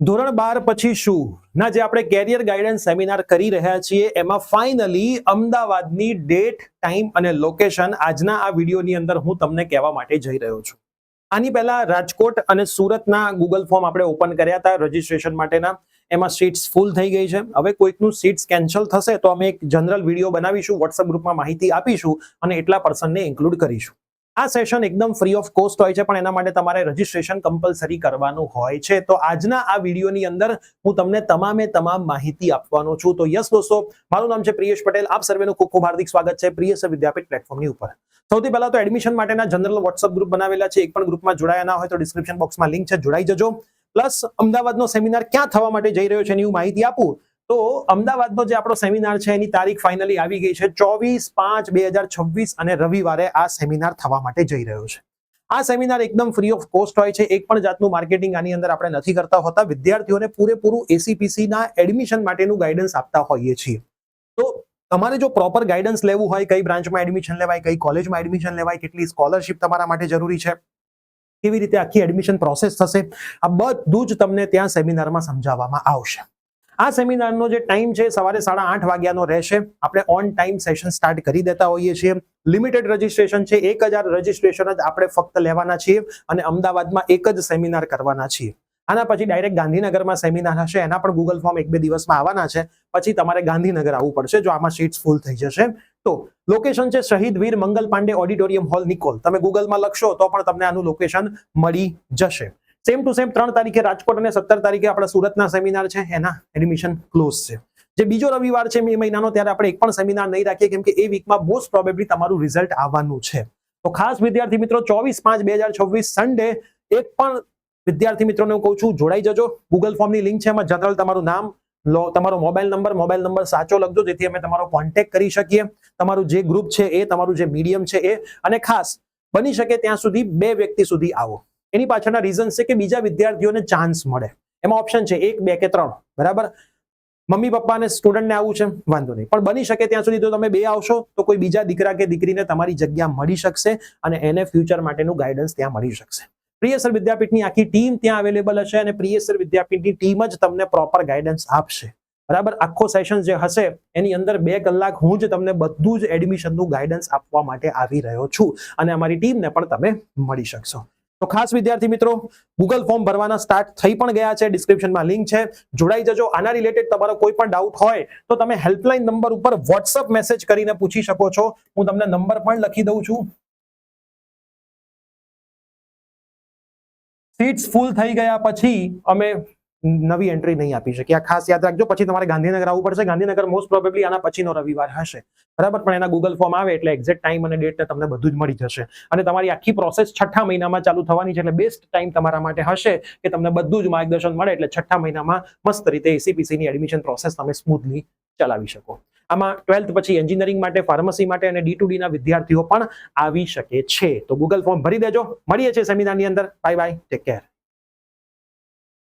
ધોરણ 12 પછી શું ના જે આપણે કેરિયર ગાઈડન્સ સેમિનાર કરી રહ્યા છીએ એમાં ફાઇનલી અમદાવાદની ડેટ, ટાઈમ અને લોકેશન આજના આ વિડીયોની અંદર હું તમને કહેવા માટે જઈ રહ્યો છું. આની પહેલા રાજકોટ અને સુરતના ગૂગલ ફોર્મ આપણે ઓપન કર્યા હતા રજીસ્ટ્રેશન માટેના. એમાં સીટ્સ ફૂલ થઈ ગઈ છે. હવે કોઈકનું સીટ્સ કેન્સલ થશે તો અમે એક જનરલ વિડીયો બનાવીશું, વોટ્સઅપ ગ્રુપમાં માહિતી આપીશું અને એટલા પર્સનને ઇન્ક્લુડ કરીશું. આ સેશન એકદમ ફ્રી ઓફ કોસ્ટ હોય છે, પણ એના માટે તમારે રજીસ્ટ્રેશન કમ્પલસરી કરવાનું હોય છે. તો આજના આ વિડીયોની અંદર હું તમને તમામ માહિતી આપવાનો છું. તો યસ દોસ્તો, મારું નામ છે પ્રિયેશ પટેલ. આપ સર્વેનું ખૂબ ખૂબ હાર્દિક સ્વાગત છે પ્રિયેશ વિદ્યાપીઠ પ્લેટફોર્મની ઉપર. સૌથી પહેલા તો એડમિશન માટેના જનરલ વોટ્સઅપ ગ્રુપ બનાવેલા છે. એક પણ ગ્રુપમાં જોડાયા ના હોય તો ડિસ્ક્રિપ્શન બોક્સમાં લિંક છે, જોડાઈ જજો. પ્લસ અમદાવાદનો સેમિનાર ક્યાં થવા માટે જઈ રહ્યો છે એની હું માહિતી આપું તો અમદાવાદનો જે આપણો સેમિનાર છે એની તારીખ ફાઇનલી આવી ગઈ છે 24/5/2026 અને રવિવારે આ સેમિનાર થવા માટે જઈ રહ્યો છે. આ સેમિનાર એકદમ ફ્રી ઓફ કોસ્ટ હોય છે. એક પણ જાતનું માર્કેટિંગ આની અંદર આપણે નથી કરતા હોતા. વિદ્યાર્થીઓને પૂરેપૂરું એસીપીસી ના એડમિશન માટેનું ગાઈડન્સ આપતા હોઈએ છીએ. તો તમારે જો પ્રોપર ગાઈડન્સ લેવું હોય, કઈ બ્રાન્ચમાં એડમિશન લેવાય, કઈ કોલેજમાં એડમિશન લેવાય, કેટલી સ્કોલરશિપ તમારા માટે જરૂરી છે, કેવી રીતે આખી એડમિશન પ્રોસેસ થશે, આ બધું જ તમને ત્યાં સેમિનારમાં સમજાવવામાં આવશે. આ સેમિનારનો જે ટાઈમ છે સવારે 8:30 વાગ્યાનો રહેશે. આપણે ઓન ટાઈમ સેશન સ્ટાર્ટ કરી દેતા હોઈએ છીએ. લિમિટેડ રજીસ્ટ્રેશન છે, 1000 રજીસ્ટ્રેશન જ આપણે ફક્ત લેવાના છીએ અને અમદાવાદમાં એક જ સેમિનાર કરવાના છીએ. આના પછી ડાયરેક્ટ ગાંધીનગરમાં સેમિનાર હશે. એના પણ ગૂગલ ફોર્મ 1-2 દિવસમાં આવવાના છે. પછી તમારે ગાંધીનગર આવવું પડશે જો આમાં સીટ્સ ફૂલ થઈ જશે તો. લોકેશન છે શહીદ વીર મંગલ પાંડે ઓડિટોરિયમ હોલ, નિકોલ. તમે ગૂગલમાં લખશો તો પણ તમને આનું લોકેશન મળી જશે. સેમ ટુ સેમ 3 તારીખે રાજકોટ અને 17 તારીખે આપણા સુરતના સેમિનાર છે, એના એડમિશન ક્લોઝ છે. જે બીજો રવિવાર છે મે મહિનાનો, ત્યારે આપણે એક પણ સેમિનાર નહીં રાખીએ કેમ કે એ વીકમાં મોસ્ટ પ્રોબેબલી તમારું રિઝલ્ટ આવવાનું છે. તો ખાસ વિદ્યાર્થી મિત્રો 24/5/2026 સન્ડે એક પણ વિદ્યાર્થી મિત્રોને હું કહું છું જોડાઈ જજો. ગૂગલ ફોર્મની લિંક છે, એમાં જનરલ તમારું નામ, તમારો મોબાઈલ નંબર સાચો લખજો જેથી અમે તમારો કોન્ટેક્ટ કરી શકીએ. તમારું જે ગ્રુપ છે એ, તમારું જે મીડિયમ છે એ, અને ખાસ બની શકે ત્યાં સુધી 2 વ્યક્તિ સુધી આવો. એની પાછળના રીઝન છે કે બીજા વિદ્યાર્થીઓને ચાન્સ મળે. એમાં ઓપ્શન છે 1, 2 કે 3, બરાબર. મમ્મી પપ્પા અને સ્ટુડન્ટને આવવું છે, વાંધો નહીં, પણ બની શકે ત્યાં સુધી તો તમે 2 આવશો તો કોઈ બીજા દીકરા કે દીકરીને તમારી જગ્યા મળી શકશે અને એને ફ્યુચર માટેનું ગાઈડન્સ ત્યાં મળી શકશે. પ્રિયસર વિદ્યાપીઠની આખી ટીમ ત્યાં અવેલેબલ હશે અને પ્રિયસર વિદ્યાપીઠની ટીમ જ તમને પ્રોપર ગાઈડન્સ આપશે, બરાબર. આખો સેશન જે હશે એની અંદર 2 કલાક હું જ તમને બધું જ એડમિશનનું ગાઈડન્સ આપવા માટે આવી રહ્યો છું અને અમારી ટીમને પણ તમે મળી શકશો. તો ખાસ વિદ્યાર્થી મિત્રો, ગૂગલ ફોર્મ ભરવાના સ્ટાર્ટ થઈ પણ ગયા છે. ડિસ્ક્રિપ્શનમાં લિંક છે, જોડાઈ જજો. આના રિલેટેડ તમારો કોઈ પણ ડાઉટ હોય તો તમે હેલ્પલાઇન નંબર ઉપર વોટ્સઅપ મેસેજ કરીને પૂછી શકો છો. હું તમને નંબર પણ લખી દઉં છું. સીટ્સ ફૂલ થઈ ગયા પછી અમે નવી એન્ટ્રી નહીં આપી શકીએ. આ ખાસ યાદ રાખજો. પછી તમારે ગાંધીનગર આવવું પડશે. ગાંધીનગર મોસ્ટ પ્રોબેબલી આના પછીનો રવિવાર હશે, બરાબર. પણ એના ગૂગલ ફોર્મ આવે એટલે એક્ઝેક્ટ ટાઈમ અને ડેટ તમને બધું જ મળી જશે અને તમારી આખી પ્રોસેસ 6થા મહિનામાં ચાલુ થવાની છે. એટલે બેસ્ટ ટાઈમ તમારા માટે હશે કે તમને બધું જ માર્ગદર્શન મળે એટલે 6થા મહિનામાં મસ્ત રીતે એસીપીસી ની એડમિશન પ્રોસેસ તમે સ્મૂથલી ચલાવી શકો. આમાં 12th પછી એન્જિનિયરિંગ માટે, ફાર્મસી માટે અને D2D ના વિદ્યાર્થીઓ પણ આવી શકે છે. તો ગૂગલ ફોર્મ ભરી દેજો. મળીએ છીએ સેમિનારની અંદર. Bye bye, take care.